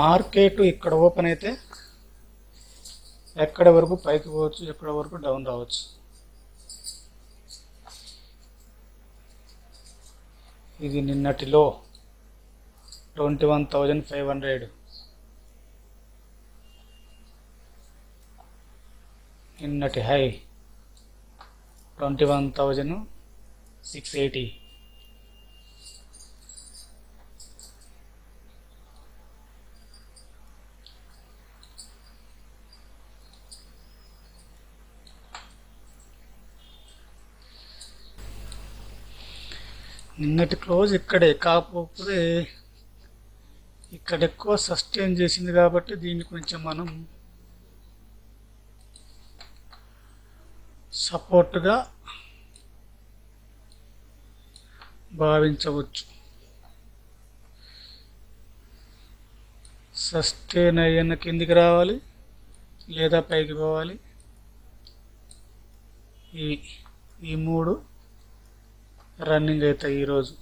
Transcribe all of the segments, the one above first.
Market ఇక్కడ open అయితే ఎక్కడ వరకు పైకి పోవచ్చు, ఎక్కడ వరకు డౌన్ రావచ్చు. ఇది నిన్నటిలో 21,500, నిన్నటి హై 21,680. నిన్నటి క్లోజ్ ఇక్కడే, కాకపోతే ఇక్కడ ఎక్కువ సస్టైన్ చేసింది కాబట్టి దీన్ని కొంచెం మనం సపోర్ట్గా భావించవచ్చు. సస్టైన్ అయ్యన్న కిందికి రావాలి లేదా పైకి పోవాలి. ఈ మూడు రన్నింగ్ అవుతాయి ఈరోజు.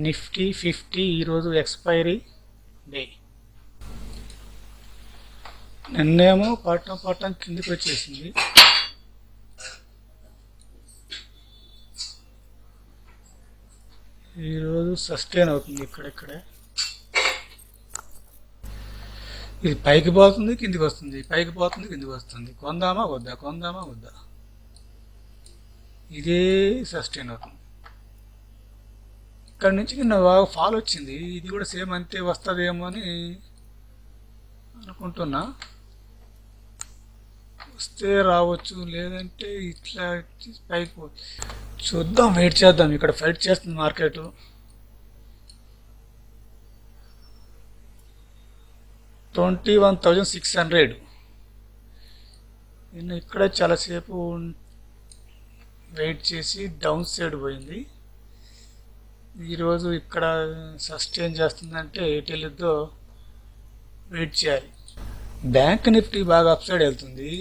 నిఫ్టీ 50 ఈరోజు ఎక్స్పైరీ డే. నిన్నేమో పట్టం కిందికి వచ్చేసింది. ఈరోజు సస్టైన్ అవుతుంది ఇక్కడెక్కడే. ఇది పైకి పోతుంది, కిందికి వస్తుంది, పైకి పోతుంది, కిందికి వస్తుంది. కొందామా వద్దా, ఇదే సస్టైన్ అవుతుంది. ఇక్కడ నుంచి కింద బాగా ఫాల్ వచ్చింది. ఇది కూడా సేమ్ అంతే వస్తుందేమో అని అనుకుంటున్నా. వస్తే రావచ్చు, లేదంటే ఇట్లా పైకి చూద్దాం, వెయిట్ చేద్దాం. ఇక్కడ ఫైట్ చేస్తుంది మార్కెట్. 21,600. నేను ఇక్కడ చాలాసేపు వెయిట్ చేసి డౌన్ సైడ్ పోయింది. ఈరోజు ఇక్కడ సస్టైన్ చేస్తుందంటే ఎటు వెళ్ళొద్దో వెయిట్ చేయాలి. బ్యాంక్ నిఫ్టీ బాగా అప్ సైడ్ వెళ్తుంది.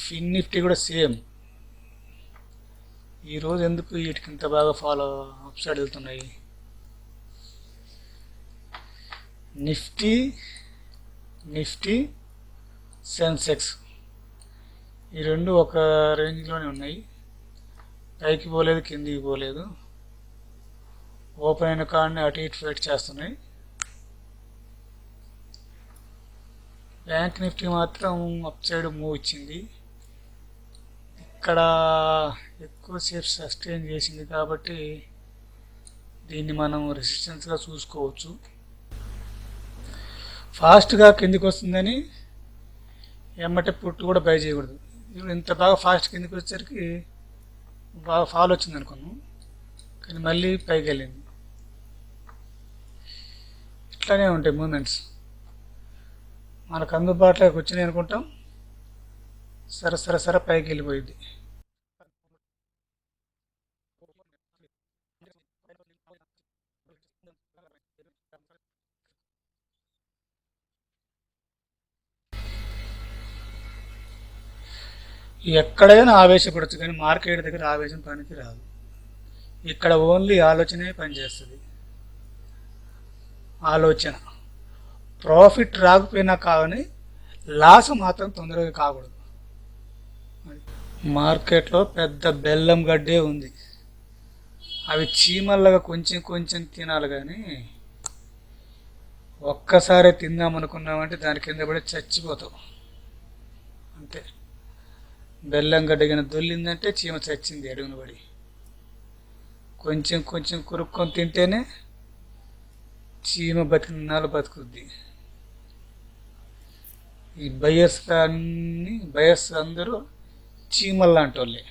ఫిన్ నిఫ్టీ కూడా సేమ్. ఈరోజు ఎందుకు వీటికి ఇంత బాగా ఫాలో అప్ సైడ్ వెళ్తున్నాయి? నిఫ్టీ సెన్సెక్స్ ఈ రెండు ఒక రేంజ్లోనే ఉన్నాయి. పైకి పోలేదు, కిందికి పోలేదు. ఓపెన్ అయిన కాడని అటు ఇటు ఫైట్ చేస్తున్నాయి. బ్యాంక్ నిఫ్టీ మాత్రం అప్ సైడ్ మూవ్ ఇచ్చింది. ఇక్కడ ఎక్కువసేపు సస్టైన్ చేసింది కాబట్టి దీన్ని మనం రెసిస్టెన్స్గా చూసుకోవచ్చు. ఫాస్ట్గా కిందికి వస్తుందని ఎమ్మటే పుట్టు కూడా బై చేయకూడదు. ఇంత బాగా ఫాస్ట్ కిందికి వచ్చేసరికి బాగా ఫాల్ వచ్చింది అనుకున్నాం, కానీ మళ్ళీ పైకి వెళ్ళింది. ఇట్లానే ఉంటాయి మూమెంట్స్. మనకు అందుబాటులోకి వచ్చినాయి అనుకుంటాం, సరే పైకి వెళ్ళిపోయింది. ఎక్కడైనా ఆవేశపడచ్చు, కానీ మార్కెట్ దగ్గర ఆవేశం పనికి రాదు. ఇక్కడ ఓన్లీ ఆలోచనే పనిచేస్తుంది. ఆలోచన ప్రాఫిట్ రాకపోయినా కావని లాస్ మాత్రం తొందరగా కాకూడదు. మార్కెట్లో పెద్ద బెల్లం గడ్డే ఉంది. అవి చీమల్లగా కొంచెం తినాలి, కానీ ఒక్కసారి తిందామనుకున్నామంటే దాని కింద పడి చచ్చిపోతావు అంతే. బెల్లం గడ్డ కింద దొల్లిందంటే చీమ చచ్చింది అడుగున పడి. కొంచెం కొరుక్కొని తింటేనే చీమ బతికినాలు బతుకుద్ది. ఈ బయస్ అందరూ చీమల్లాంటి వాళ్ళే.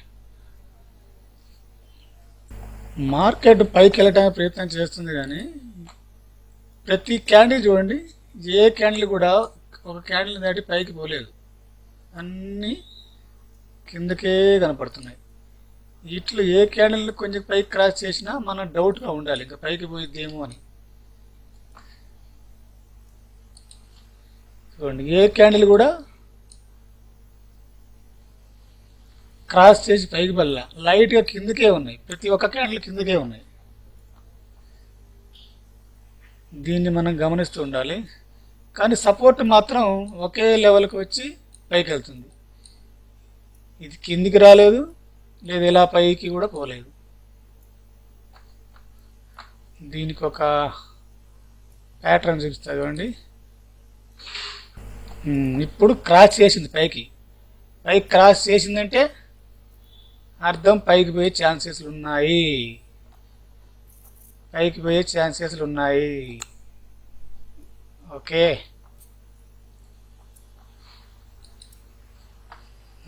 మార్కెట్ పైకి వెళ్ళడానికి ప్రయత్నం చేస్తుంది, కానీ ప్రతి క్యాండిల్ చూడండి, ఏ క్యాండిల్ కూడా ఒక క్యాండిల్ దాటి పైకి పోలేదు, అన్నీ కిందకే కనపడుతున్నాయి. ఇట్లు ఏ క్యాండిల్ని కొంచెం పైకి క్రాస్ చేసినా మనం డౌట్గా ఉండాలి, ఇంకా పైకి పోయిద్దేమో అని. చూడండి, ఏ క్యాండిల్ కూడా క్రాస్ చేసి పైకి వెళ్ళా, లైట్గా కిందకే ఉన్నాయి, ప్రతి ఒక్క క్యాండిల్ కిందకే ఉన్నాయి. దీన్ని మనం గమనిస్తూ ఉండాలి. కానీ సపోర్ట్ మాత్రం ఒకే లెవెల్కి వచ్చి పైకి వెళ్తుంది. ఇది కిందికి రాలేదు, లేదు ఇలా పైకి కూడా పోలేదు. దీనికి ఒక ప్యాటర్న్ చూపిస్తా చూడండి. ఇప్పుడు క్రాస్ చేసింది, పైకి క్రాస్ చేసిందంటే అర్థం పైకి పోయే ఛాన్సెస్లు ఉన్నాయి, ఓకే.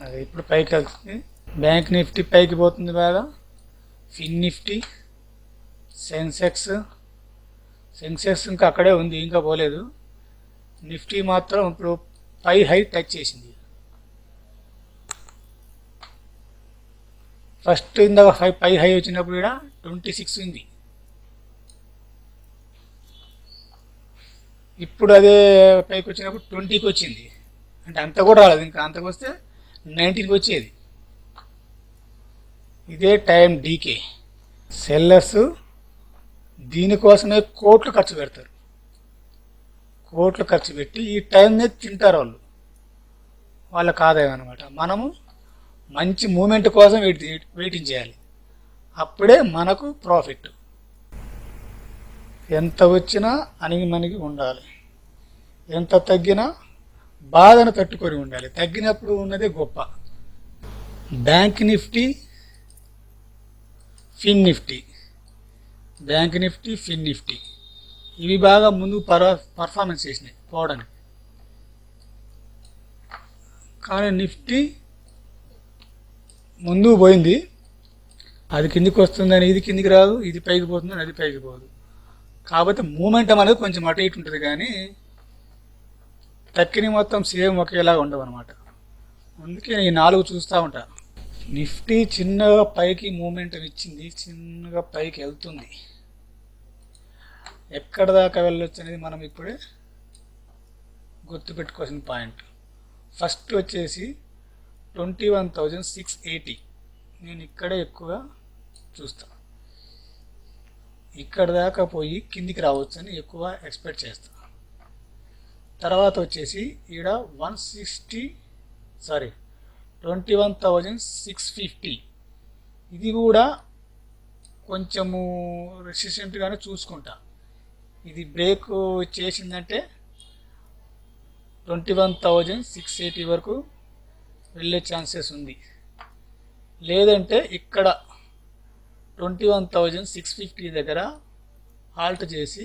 అది ఇప్పుడు పైకి వెళ్తుంది. బ్యాంక్ నిఫ్టీ పైకి పోతుంది బాగా, ఫిన్ నిఫ్టీ, సెన్సెక్స్ ఇంకా అక్కడే ఉంది, ఇంకా పోలేదు. నిఫ్టీ మాత్రం ఇప్పుడు పై హై టచ్ చేసింది. ఫస్ట్ ఇందాక పై హై వచ్చినప్పుడు కూడా 26 ఉంది. ఇప్పుడు అదే పైకి వచ్చినప్పుడు 20కి వచ్చింది. అంటే అంత కూడా రాలేదు, ఇంకా అంతకు వస్తే 19కి వచ్చేది. ఇదే టైం డీకే. సెల్లర్స్ దీనికోసమే కోట్లు ఖర్చు పెడతారు, కోట్లు ఖర్చు పెట్టి ఈ టైంనే తింటారు వాళ్ళకి ఆదాయం అనమాట. మనము మంచి మూమెంట్ కోసం వెయిటింగ్ చేయాలి, అప్పుడే మనకు ప్రాఫిట్. ఎంత వచ్చినా అణిగి ఉండాలి, ఎంత తగ్గినా బాధను తట్టుకొని ఉండాలి. తగ్గినప్పుడు ఉన్నదే గొప్ప. బ్యాంక్ నిఫ్టీ, ఫిన్ నిఫ్టీ ఇవి బాగా ముందు పర్ఫార్మెన్స్ చేసినాయి పోవడానికి. కానీ నిఫ్టీ ముందుకు పోయింది, అది కిందికి వస్తుందని ఇది కిందికి రాదు, ఇది పైకి పోతుందని అది పైకి పోదు. కాబట్టి మూమెంటం అనేది కొంచెం అటు ఇటు ఉంటుంది, కానీ తక్కిన మొత్తం సేమ్ ఒకేలాగా ఉండవు అనమాట. అందుకే నేను 4 చూస్తూ ఉంటా. నిఫ్టీ చిన్నగా పైకి మూమెంటం ఇచ్చింది, చిన్నగా పైకి వెళ్తుంది. ఎక్కడ దాకా వెళ్ళొచ్చు అనేది మనం ఇప్పుడే గుర్తుపెట్టుకోవాల్సిన పాయింట్. ఫస్ట్ వచ్చేసి 21,680. నేను ఇక్కడే ఎక్కువగా చూస్తాను, ఇక్కడ దాకా పోయి కిందికి రావచ్చు అని ఎక్కువ ఎక్స్పెక్ట్ చేస్తాను. తర్వాత వచ్చేసి ఈడ 21,650. ఇది కూడా కొంచెము రెసిస్టెంట్గానే చూసుకుంటా. ఇది బ్రేక్ చేసిందంటే 21,680 వరకు వెళ్ళే ఛాన్సెస్ ఉంది. లేదంటే ఇక్కడ 21,650 దగ్గర హాల్ట్ చేసి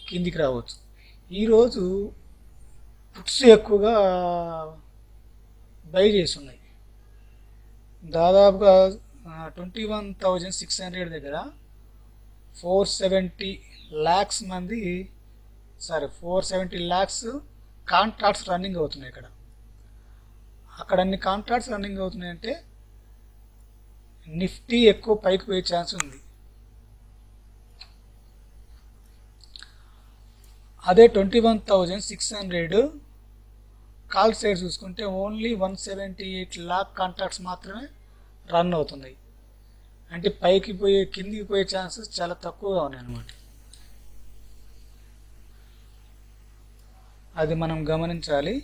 కిందికి రావచ్చు. ఈరోజు పుట్స్ ఎక్కువగా బై చేసి ఉన్నాయి. దాదాపుగా 21,600 దగ్గర 470 lakhs కాంట్రాక్ట్స్ రన్నింగ్ అవుతున్నాయి. అక్కడ అన్ని కాంట్రాక్ట్స్ రన్నింగ్ అవుతున్నాయంటే నిఫ్టీ ఎక్కువ పైకి పోయే ఛాన్స్ ఉంది. అదే 21,600 కాల్ సైడ్ చూసుకుంటే ఓన్లీ 178 lakh కాంట్రాక్ట్స్ మాత్రమే రన్ అవుతున్నాయి. అంటే కిందికి పోయే ఛాన్సెస్ చాలా తక్కువగా ఉన్నాయి అన్నమాట. అది మనం గమనించాలి.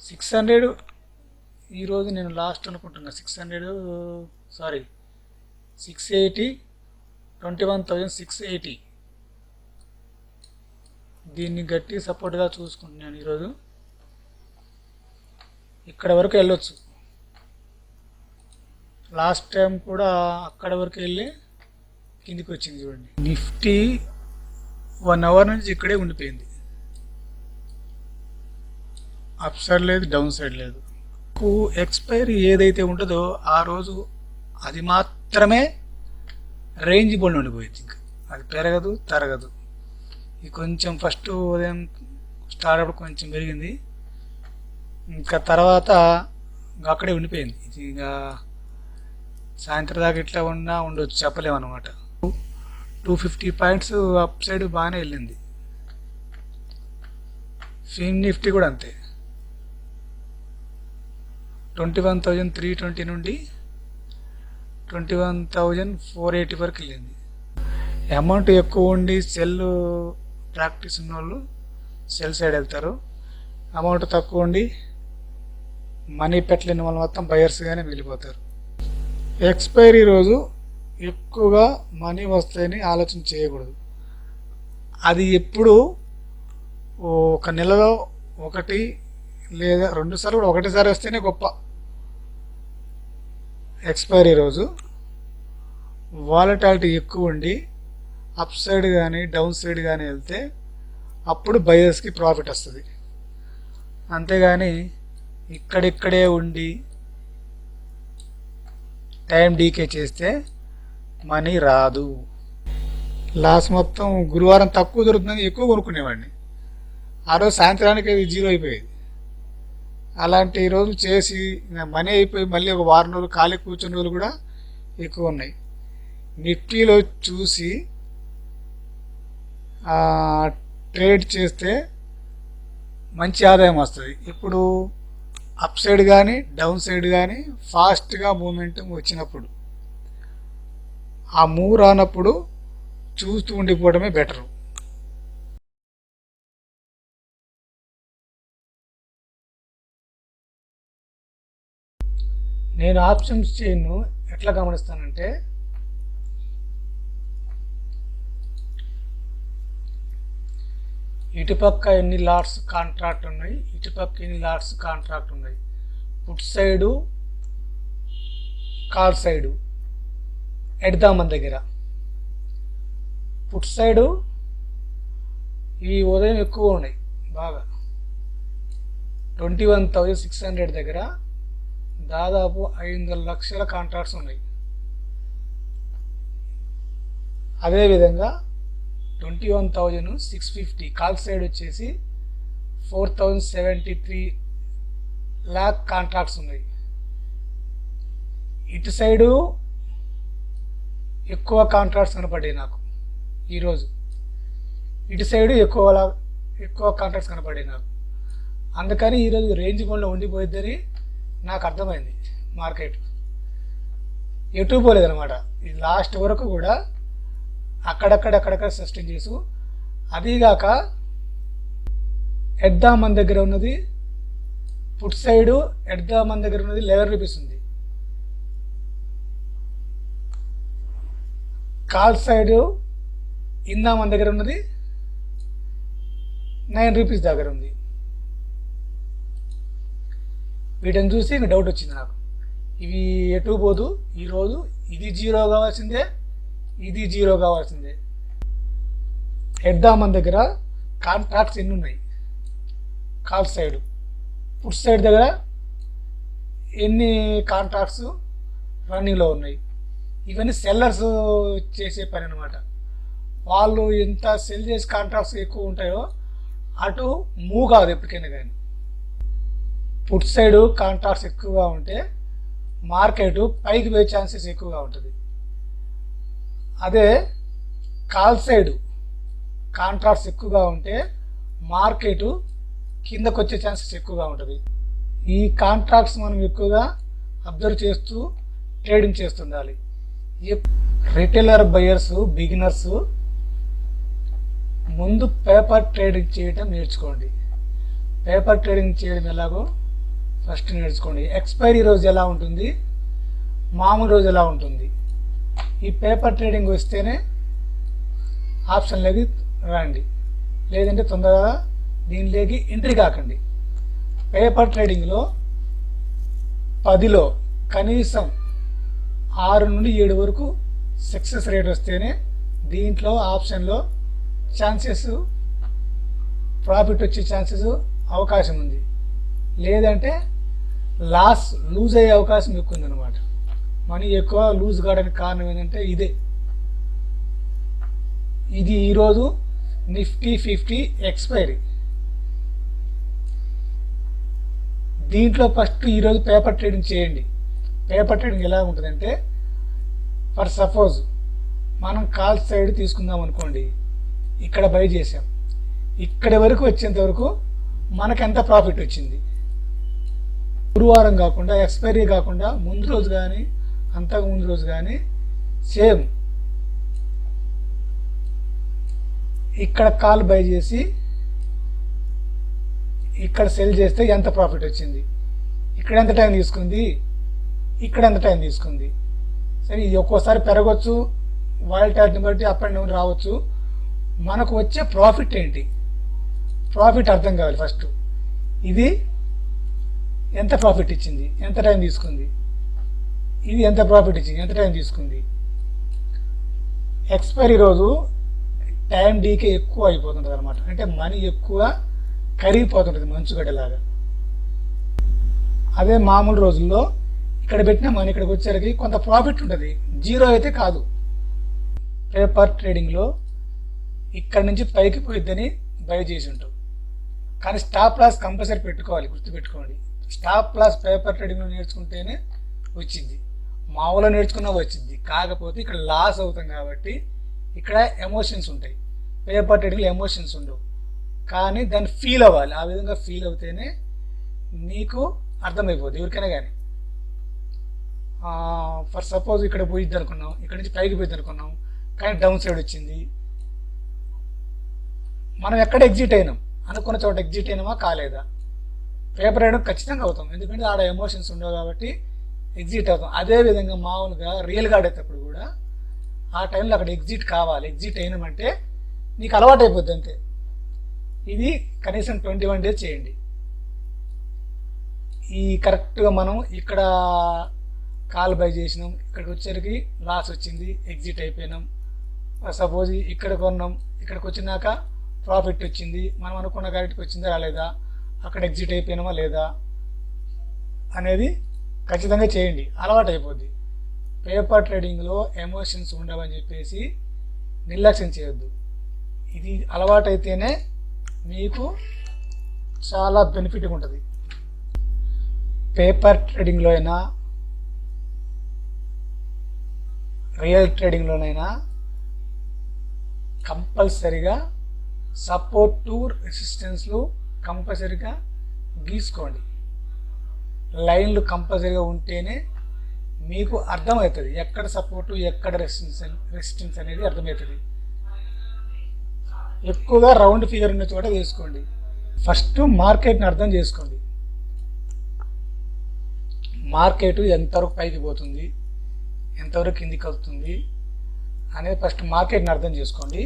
600 ఈరోజు నేను లాస్ట్ అనుకుంటున్నా, 680, 21,680 దీన్ని గట్టి సపోర్ట్గా చూసుకుంటున్నాను. ఈరోజు ఇక్కడ వరకు వెళ్ళొచ్చు. లాస్ట్ టైం కూడా అక్కడ వరకు వెళ్ళి కిందికి వచ్చింది చూడండి. నిఫ్టీ 1 అవర్ నుంచి ఇక్కడే ఉండిపోయింది, అప్ సైడ్ లేదు, డౌన్ సైడ్ లేదు. ఎక్స్పైరీ ఏదైతే ఉంటుందో ఆ రోజు అది మాత్రమే రేంజ్ బోల్డ్ ఉండిపోయింది, ఇంకా అది పెరగదు తరగదు. ఇది కొంచెం ఫస్ట్ ఉదయం స్టార్ట్ అప్పుడు కొంచెం పెరిగింది, ఇంకా తర్వాత అక్కడే ఉండిపోయింది. ఇది ఇంకా సాయంత్రం దాకా ఇట్లా ఉండొచ్చు, చెప్పలేము అనమాట. 250 పాయింట్స్ అప్ సైడ్ బాగానే వెళ్ళింది. ఫిన్ నిఫ్టీ కూడా అంతే, 21,320 నుండి 21,480 వరకు వెళ్ళింది. అమౌంట్ ఎక్కువ ఉండి సెల్ ప్రాక్టీస్ ఉన్న వాళ్ళు సెల్ సైడ్ వెళ్తారు. అమౌంట్ తక్కువ ఉండి మనీ పెట్టలేని వాళ్ళు మొత్తం బయర్స్గానే వెళ్ళిపోతారు. ఎక్స్పైరీ రోజు ఎక్కువగా మనీ వస్తాయని ఆలోచన చేయకూడదు. అది ఎప్పుడు ఒక నెలలో ఒకటి లేదా 2 సార్లు కూడా ఒకటిసారి వస్తేనే గొప్ప. ఎక్స్పైరీ రోజు వాలటాలిటీ ఎక్కువ ఉండి అప్ సైడ్ కానీ డౌన్ సైడ్ కానీ వెళ్తే అప్పుడు బయర్స్కి ప్రాఫిట్ వస్తుంది. అంతేగాని ఇక్కడిక్కడే ఉండి టైం డీకే చేస్తే మనీ రాదు. లాస్ మొత్తం గురువారం తక్కువ దొరుకుతుందని ఎక్కువ కొనుక్కునేవాడిని. ఆ రోజు సాయంత్రానికి అది జీరో అయిపోయేది. అలాంటి రోజులు చేసి మనీ అయిపోయి మళ్ళీ ఒక వారం రోజులు ఖాళీ కూర్చున్న రోజులు కూడా ఎక్కువ ఉన్నాయి. నిఫ్టీలో చూసి ట్రేడ్ చేస్తే మంచి ఆదాయం వస్తుంది. ఇప్పుడు అప్ సైడ్ కానీ డౌన్ సైడ్ కానీ ఫాస్ట్గా మూమెంటం వచ్చినప్పుడు, ఆ మూవ్ రానప్పుడు చూస్తూ ఉండిపోవడమే బెటరు. నేను ఆప్షన్స్ చైన్ను ఎట్లా గమనిస్తానంటే, ఇటుపక్క ఎన్ని లాట్స్ కాంట్రాక్ట్ ఉన్నాయి, ఇటుపక్క ఎన్ని లాట్స్ కాంట్రాక్ట్ ఉన్నాయి, పుట్ సైడు కాల్ సైడు ఎడదామన్ దగ్గర. పుట్ సైడు ఈ ఉదయం ఎక్కువ ఉన్నాయి బాగా, 21,600 దగ్గర దాదాపు 500 లక్షల కాంట్రాక్ట్స్ ఉన్నాయి. అదేవిధంగా 21,650 కాల్ సైడ్ వచ్చేసి 4,073 lakh కాంట్రాక్ట్స్ ఉన్నాయి. ఇటు సైడు ఎక్కువ కాంట్రాక్ట్స్ కనపడ్డాయి నాకు ఈరోజు. ఇటు సైడు ఎక్కువ కాంట్రాక్ట్స్ కనపడ్డాయి నాకు. అందుకని ఈరోజు రేంజ్ గోన్లో ఉండిపోయిద్దని నాకు అర్థమైంది. మార్కెట్ ఎటు పోలేదనమాట. ఈ లాస్ట్ వరకు కూడా అక్కడక్కడ సస్టైన్ చేసు. అదీగాక ఎడ్దామన్ దగ్గర ఉన్నది, పుట్ సైడు ఎడ్దామన్ దగ్గర ఉన్నది 11 రూపీస్ ఉంది. కాల్ సైడు ఇందామన్ దగ్గర ఉన్నది 9 రూపీస్ దగ్గర ఉంది. వీటిని చూసి ఇంకా డౌట్ వచ్చింది నాకు, ఇవి ఎటు పోదు. ఈరోజు ఇది జీరో కావాల్సిందే, ఇది జీరో కావాల్సిందే. ఎడ్దామన్ దగ్గర కాంట్రాక్ట్స్ ఎన్ని ఉన్నాయి, కాల్ సైడ్ పుట్ సైడ్ దగ్గర ఎన్ని కాంట్రాక్ట్స్ రన్నింగ్లో ఉన్నాయి. ఇవన్నీ సెల్లర్స్ చేసే పని అనమాట. వాళ్ళు ఎంత సెల్ చేసి కాంట్రాక్ట్స్ ఎక్కువ ఉంటాయో అటు మూవ్ కాదు ఎప్పటికైనా. కానీ పుట్ సైడు కాంట్రాక్ట్స్ ఎక్కువగా ఉంటే మార్కెట్ పైకి పోయే ఛాన్సెస్ ఎక్కువగా ఉంటుంది. అదే కాల్ సైడు కాంట్రాక్ట్స్ ఎక్కువగా ఉంటే మార్కెట్ కిందకు వచ్చే ఛాన్సెస్ ఎక్కువగా ఉంటుంది. ఈ కాంట్రాక్ట్స్ మనం ఎక్కువగా అబ్జర్వ్ చేస్తూ ట్రేడింగ్ చేస్తుండాలి. రిటైలర్ బయర్స్ బిగినర్స్ ముందు పేపర్ ట్రేడింగ్ చేయడం నేర్చుకోండి. పేపర్ ట్రేడింగ్ చేయడం ఎలాగో ఫస్ట్ నేర్చుకోండి. ఎక్స్పైరీ రోజు ఎలా ఉంటుంది, మామూలు రోజు ఎలా ఉంటుంది. ఈ పేపర్ ట్రేడింగ్ వస్తేనే ఆప్షన్లోకి రండి, లేదంటే తొందరగా దీనిలోకి ఎంట్రీ కాకండి. పేపర్ ట్రేడింగ్లో 10లో కనీసం 6 నుండి 7 వరకు సక్సెస్ రేట్ వస్తేనే దీంట్లో ఆప్షన్లో ఛాన్సెస్ ప్రాఫిట్ వచ్చే ఛాన్సెస్ అవకాశం ఉంది. లేదంటే లూజ్ అయ్యే అవకాశం ఎక్కువ ఉందన్నమాట. మనీ ఎక్కువ లూజ్ కావడానికి కారణం ఏంటంటే ఇది ఈరోజు నిఫ్టీ 50 ఎక్స్పైరీ. దీంట్లో ఫస్ట్ ఈరోజు పేపర్ ట్రేడింగ్ చేయండి. పేపర్ ట్రేడింగ్ ఎలా ఉంటుందంటే, ఫర్ సపోజ్ మనం కాల్ సైడ్ తీసుకుందాం అనుకోండి, ఇక్కడ బై చేసాం, ఇక్కడి వరకు వచ్చేంత వరకు మనకు ఎంత ప్రాఫిట్ వచ్చింది, గురువారం కాకుండా ఎక్స్పైరీ కాకుండా ముందు రోజు కానీ అంతకు ముందు రోజు కానీ సేమ్ ఇక్కడ కాల్ బై చేసి ఇక్కడ సెల్ చేస్తే ఎంత ప్రాఫిట్ వచ్చింది, ఇక్కడ ఎంత టైం తీసుకుంది, ఇక్కడ ఎంత టైం తీసుకుంది. సరే ఇది ఒక్కోసారి పెరగవచ్చు, వాలిటాలిటీని బట్టి అప్ అండ్ డౌన్ రావచ్చు. మనకు వచ్చే ప్రాఫిట్ ఏంటి, ప్రాఫిట్ అర్థం కావాలి ఫస్ట్. ఇది ఎంత ప్రాఫిట్ ఇచ్చింది, ఎంత టైం తీసుకుంది, ఇది ఎంత ప్రాఫిట్ ఇచ్చింది, ఎంత టైం తీసుకుంది. ఎక్స్పైరీ రోజు టైం డీకే ఎక్కువ అయిపోతుంటుంది అనమాట, అంటే మనీ ఎక్కువ కరిగిపోతుంటుంది మంచుగడ్డలాగా. అదే మామూలు రోజుల్లో ఇక్కడ పెట్టిన మనీ ఇక్కడికి వచ్చేసరికి కొంత ప్రాఫిట్ ఉంటుంది, జీరో అయితే కాదు. పేపర్ ట్రేడింగ్లో ఇక్కడ నుంచి పైకి పోయిద్దని బై చేసి ఉంటాం, కానీ స్టాప్ లాస్ కంపల్సరీ పెట్టుకోవాలి, గుర్తుపెట్టుకోండి. స్టాప్ లాస్ పేపర్ ట్రేడింగ్లో నేర్చుకుంటేనే వచ్చింది, మామూలుగా నేర్చుకున్నా వచ్చింది. కాకపోతే ఇక్కడ లాస్ అవుతాం కాబట్టి ఇక్కడ ఎమోషన్స్ ఉంటాయి, పేపర్ ట్రేడింగ్లో ఎమోషన్స్ ఉండవు. కానీ దాన్ని ఫీల్ అవ్వాలి, ఆ విధంగా ఫీల్ అవుతేనే నీకు అర్థమైపోద్ది ఎవరికైనా కానీ. ఫర్ సపోజ్ ఇక్కడ పోయిద్ది అనుకున్నాం, ఇక్కడ నుంచి పైకి పోయిద్ది అనుకున్నాం, కానీ డౌన్ సైడ్ వచ్చింది. మనం ఎక్కడ ఎగ్జిట్ అయినాం, అనుకున్న చోట ఎగ్జిట్ అయినామా కాలేదా. పేపర్ వేయడం ఖచ్చితంగా అవుతాం, ఎందుకంటే ఆడ ఎమోషన్స్ ఉండవు కాబట్టి ఎగ్జిట్ అవుతాం. అదేవిధంగా మామూలుగా రియల్గా ఆడేటప్పుడు కూడా ఆ టైంలో అక్కడ ఎగ్జిట్ కావాలి. ఎగ్జిట్ అయినామంటే నీకు అలవాటు అయిపోద్ది అంతే. ఇది కనీసం 21 days చేయండి. ఈ కరెక్ట్గా మనం ఇక్కడ కాల్ బై చేసినాం, ఇక్కడికి వచ్చేసరికి లాస్ వచ్చింది, ఎగ్జిట్ అయిపోయినాం. సపోజ్ ఇక్కడ కొన్నాం, ఇక్కడికి వచ్చినాక ప్రాఫిట్ వచ్చింది, మనం అనుకున్న కరెక్ట్కి వచ్చిందా రాలేదా, అక్కడ ఎగ్జిట్ అయిపోయినామా లేదా అనేది ఖచ్చితంగా చేయండి, అలవాటు అయిపోద్ది. పేపర్ ట్రేడింగ్లో ఎమోషన్స్ ఉండవని చెప్పేసి నిర్లక్ష్యం చేయొద్దు. ఇది అలవాటు అయితేనే మీకు చాలా బెనిఫిట్గా ఉంటుంది. పేపర్ ట్రేడింగ్లో అయినా రియల్ ట్రేడింగ్లోనైనా కంపల్సరిగా సపోర్ట్ టు రెసిస్టెన్స్లు కంపల్సరిగా గీసుకోండి. లైన్లు కంపల్సరీగా ఉంటేనే మీకు అర్థమవుతుంది ఎక్కడ సపోర్టు ఎక్కడ రెసిస్టెన్స్ అనేది అర్థమవుతుంది. ఎక్కువగా రౌండ్ ఫిగర్ ఉన్న చోట వేసుకోండి. ఫస్ట్ మార్కెట్ని అర్థం చేసుకోండి, మార్కెట్ ఎంతవరకు పైకి పోతుంది, ఎంతవరకు కిందికి వస్తుంది అనేది ఫస్ట్ మార్కెట్ని అర్థం చేసుకోండి.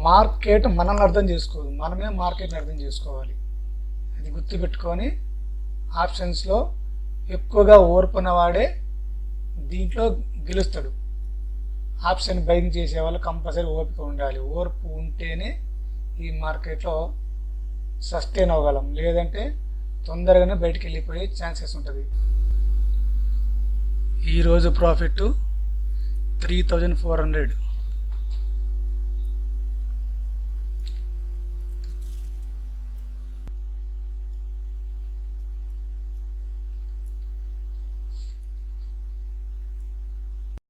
మార్కెట్ మనల్ని అర్థం చేసుకోదు, మనమే మార్కెట్ని అర్థం చేసుకోవాలి. అది గుర్తుపెట్టుకొని ఆప్షన్స్లో ఎక్కువగా ఓర్పున్నవాడే దీంట్లో గెలుస్తాడు. ఆప్షన్ బయింగ్ చేసే వాళ్ళు కంపల్సరీ ఓపిక ఉండాలి. ఓర్పు ఉంటేనే ఈ మార్కెట్లో సస్టైన్ అవ్వగలం, లేదంటే తొందరగానే బయటికి వెళ్ళిపోయే ఛాన్సెస్ ఉంటుంది. ఈరోజు ప్రాఫిట్ 3400.